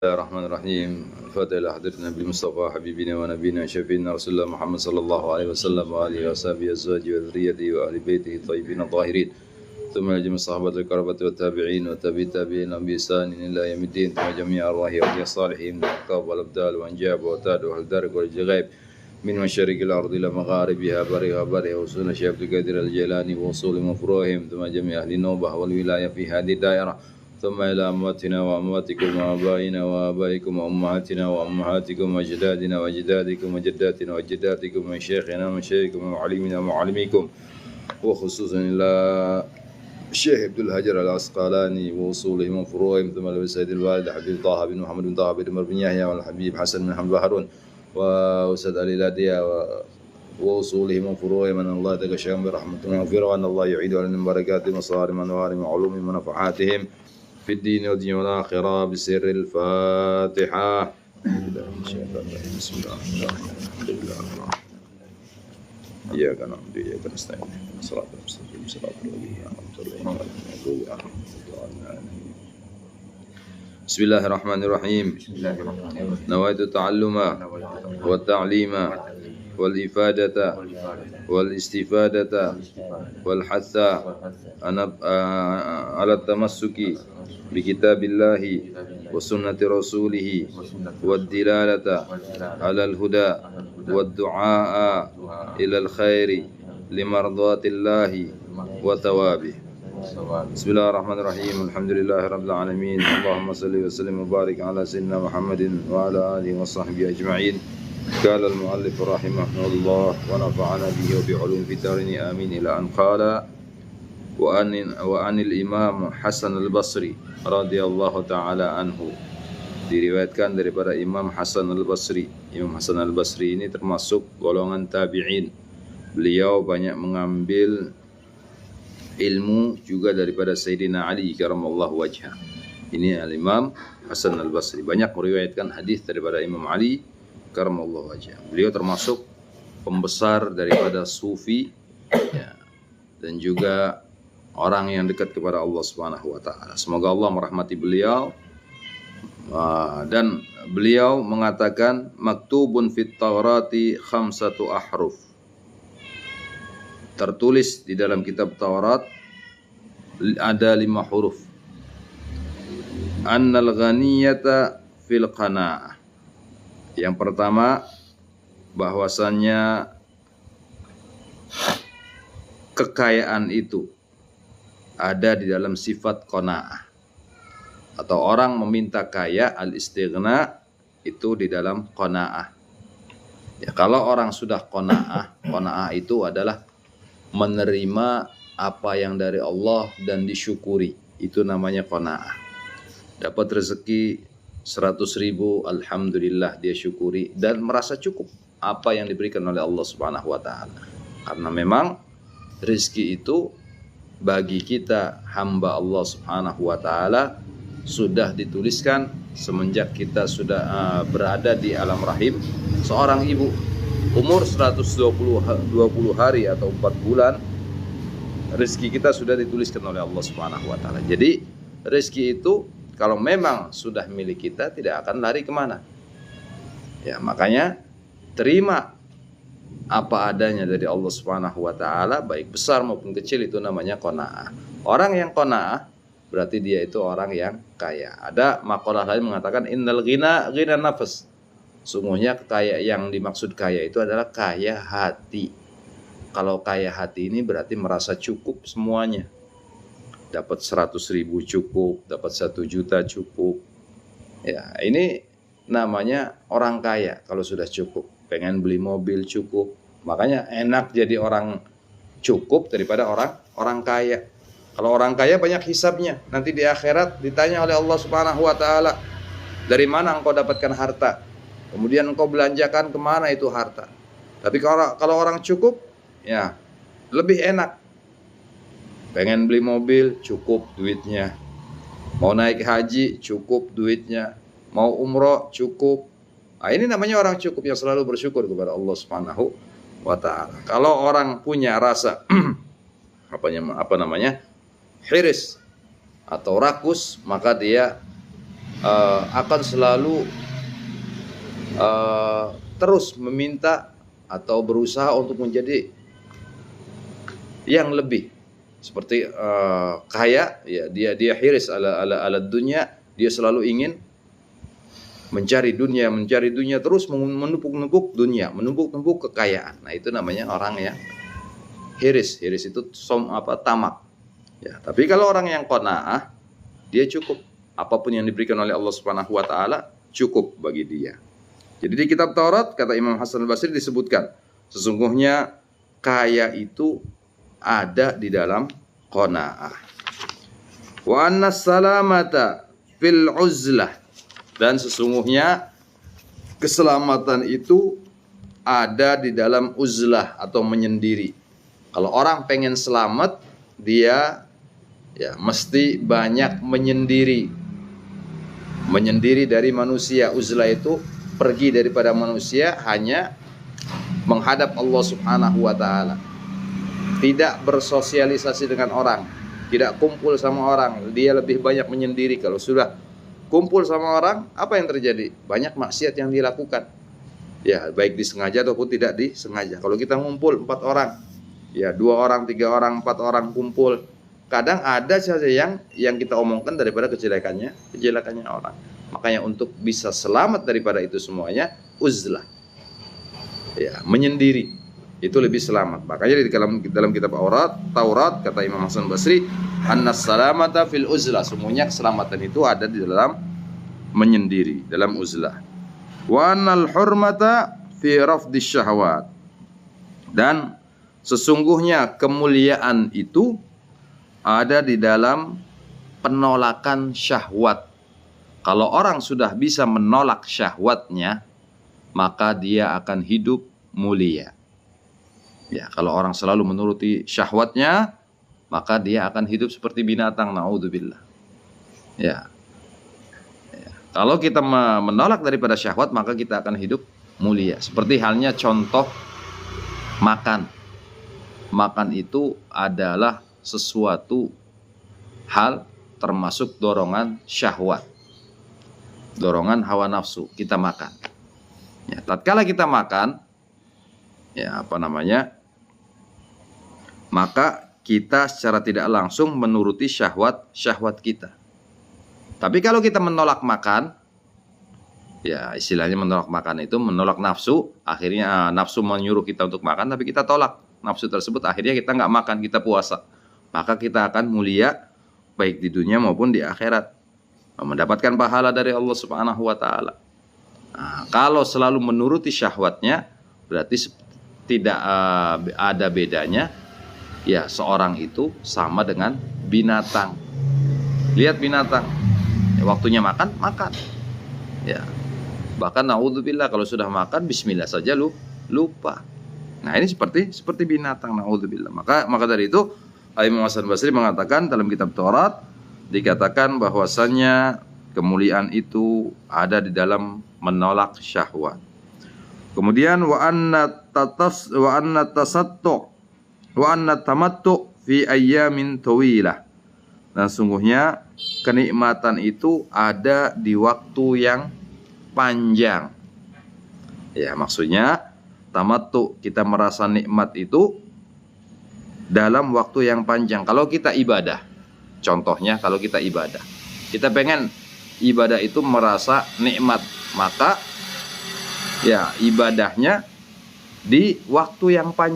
الرحمن الرحيم. الفاتحة إلى حضرة النبي المصطفى حبيبنا ونبينا شفيعنا رسول الله محمد صلى الله عليه وسلم وآله وصحبه أزواجه وذريته وأهل بيته الطيبين الطاهرين، ثم جميع الصحابة الكرامة والتابعين والتابعين التابعين بإحسان إلى يوم الدين، ثم جميع أرواح أولياء الصالحين من الأقطاب والأبدال وأنجاب وأوتاد وأهل الدرك والجغيب من مشارق الأرض إلى مغاربها برها برها، وصول شيخ عبد القادر الجيلاني ووصول مفروهم، ثم جميع أهل النوبة والولاية في هذه الدائرة، ثم إلى أمواتنا وأمواتكم وآبائنا وآبائكم وأمهاتنا وأمهاتكم وأجدادنا وأجدادكم وجداتنا وجداتكم وشيخنا ومشايخكم ومعلمنا ومعلميكم، وخصوصا إلى الشيخ عبد الهجر العسقلاني ووصولهم وفروعهم، ثم إلى سيد الوالد حبيب طه بن محمد بن طه بن عمر بن يحيى والحبيب حسن بن حمد هارون وأستاذ علي لاديا ووصولهم وفروعهم، أن الله يتغشاهم برحمته ومغفرته، وأن الله يعيد عليهم بركاتهم وصارم أنوارهم وعلومهم ونفحاتهم في الدين والدنيا والآخرة بسر الفاتحة. بسم الله الرحمن الرحيم. إياك نعبد وإياك نستعين صراط المستقيم صراط الذين أنعمت عليهم. بسم الله الرحمن الرحيم. نويت التعلم والتعليم والإفادة والاستفادة والحث على التمسك بكتاب الله وسنة رسوله والدلالة على الهدى والدعاء إلى الخير لمرضاة الله وثوابه. بسم الله الرحمن الرحيم. الحمد لله رب العالمين، اللهم صل وسلم وبارك على سيدنا محمد وعلى آله وصحبه أجمعين. قال المؤلف رحمه الله ونفعنا به وبعلوم في الدارين آمين، إلى أن قال وعن الإمام حسن البصري رضي الله تعالى عنه. Diriwayatkan daripada Imam Hasan al-Basri. Imam Hasan al-Basri ini termasuk golongan tabi'in. Beliau banyak mengambil ilmu juga daripada Sayyidina Ali karamallahu wajhah. Ini al-Imam Hasan al-Basri banyak meriwayatkan hadis daripada Imam Ali karamallahu wajhah. Beliau termasuk pembesar daripada sufi ya, dan juga orang yang dekat kepada Allah Subhanahu wa taala. Semoga Allah merahmati beliau. Dan beliau mengatakan maktubun fit Taurati khamsatu ahruf. Tertulis di dalam kitab Taurat ada 5 huruf. Annal ghaniyata fil qanaah. Yang pertama, bahwasannya kekayaan itu ada di dalam sifat qanaah. Atau orang meminta kaya, al-istighna itu di dalam qanaah. Ya, kalau orang sudah qanaah, qanaah itu adalah menerima apa yang dari Allah dan disyukuri. Itu namanya qanaah. Dapat rezeki 100.000, alhamdulillah dia syukuri dan merasa cukup apa yang diberikan oleh Allah Subhanahu wa taala. Karena memang rezeki itu bagi kita hamba Allah Subhanahu wa taala sudah dituliskan semenjak kita sudah berada di alam rahim seorang ibu. Umur 120 hari atau 4 bulan rezeki kita sudah dituliskan oleh Allah Subhanahu wa taala. Jadi rezeki itu kalau memang sudah milik kita tidak akan lari kemana. Ya, makanya terima apa adanya dari Allah Subhanahu wa taala, baik besar maupun kecil, itu namanya qanaah. Orang yang qanaah berarti dia itu orang yang kaya. Ada maqalah lain mengatakan innal ghina nafs. Sungguhnya kaya yang dimaksud kaya itu adalah kaya hati. Kalau kaya hati ini berarti merasa cukup semuanya. Dapat 100.000 cukup, dapat 1 juta cukup. Ya, ini namanya orang kaya kalau sudah cukup. Pengen beli mobil cukup. Makanya enak jadi orang cukup daripada orang kaya. Kalau orang kaya banyak hisabnya. Nanti di akhirat ditanya oleh Allah Subhanahu wa taala, dari mana engkau dapatkan harta? Kemudian engkau belanjakan kemana itu harta? Tapi kalau orang cukup, ya lebih enak. Pengen beli mobil, cukup duitnya. Mau naik haji, cukup duitnya. Mau umroh, cukup. Nah, ini namanya orang cukup yang selalu bersyukur kepada Allah Subhanahu wa taala. Kalau orang punya rasa hiris atau rakus, maka dia akan selalu terus meminta atau berusaha untuk menjadi yang lebih. Seperti kaya, ya dia hiris ala dunia, dia selalu ingin mencari dunia terus, menumpuk kekayaan. Nah, itu namanya orang yang hiris itu tamak. Ya, tapi kalau orang yang qanaah, dia cukup, apapun yang diberikan oleh Allah Subhanahu wa taala cukup bagi dia. Jadi di kitab Taurat kata Imam Hasan Al-Basri disebutkan, sesungguhnya kaya itu ada di dalam qanaah. Wa anna salamata fil uzlah, dan sesungguhnya keselamatan itu ada di dalam uzlah atau menyendiri. Kalau orang pengen selamat, dia ya mesti banyak menyendiri dari manusia. Uzlah itu pergi daripada manusia, hanya menghadap Allah Subhanahu wa taala. Tidak bersosialisasi dengan orang, tidak kumpul sama orang, dia lebih banyak menyendiri. Kalau sudah kumpul sama orang, apa yang terjadi? Banyak maksiat yang dilakukan. Ya, baik disengaja ataupun tidak disengaja. Kalau kita ngumpul 4 orang, ya 2 orang, 3 orang, 4 orang kumpul, kadang ada saja yang kita omongkan daripada kejelekannya orang. Makanya untuk bisa selamat daripada itu semuanya, uzlah, ya, menyendiri, itu lebih selamat. Makanya di dalam kitab Taurat kata Imam Hasan Basri, annas salamata fil uzlah, semuanya keselamatan itu ada di dalam menyendiri, dalam uzlah. Wa annal hurmata fi rafdis syahwat, dan sesungguhnya kemuliaan itu ada di dalam penolakan syahwat. Kalau orang sudah bisa menolak syahwatnya, maka dia akan hidup mulia. Ya, kalau orang selalu menuruti syahwatnya, maka dia akan hidup seperti binatang, naudzubillah. Ya. Kalau kita menolak daripada syahwat, maka kita akan hidup mulia. Seperti halnya contoh makan. Makan itu adalah sesuatu hal termasuk dorongan syahwat, dorongan hawa nafsu. Kita makan. Ya, tatkala kita makan, ya maka kita secara tidak langsung menuruti syahwat kita. Tapi kalau kita menolak makan, ya istilahnya menolak makan itu menolak nafsu, akhirnya nafsu menyuruh kita untuk makan, tapi kita tolak nafsu tersebut, akhirnya kita nggak makan, kita puasa. Maka kita akan mulia baik di dunia maupun di akhirat, mendapatkan pahala dari Allah Subhanahu wa taala. Nah, kalau selalu menuruti syahwatnya, berarti tidak ada bedanya, ya seorang itu sama dengan binatang. Lihat binatang, ya, waktunya makan, ya, bahkan naudzubillah kalau sudah makan bismillah saja lupa. Nah, ini seperti binatang, naudzubillah. Maka dari itu Imam Hasan Basri mengatakan dalam kitab Taurat, dikatakan bahwasannya kemuliaan itu ada di dalam menolak syahwat. Kemudian wa anna tamattu fi ayyamin tawilah. Dan sungguhnya kenikmatan itu ada di waktu yang panjang. Ya, maksudnya tamattu, kita merasa nikmat itu dalam waktu yang panjang. Kalau kita ibadah, contohnya kalau kita ibadah, kita pengen ibadah itu merasa nikmat, maka ya ibadahnya di waktu yang panjang.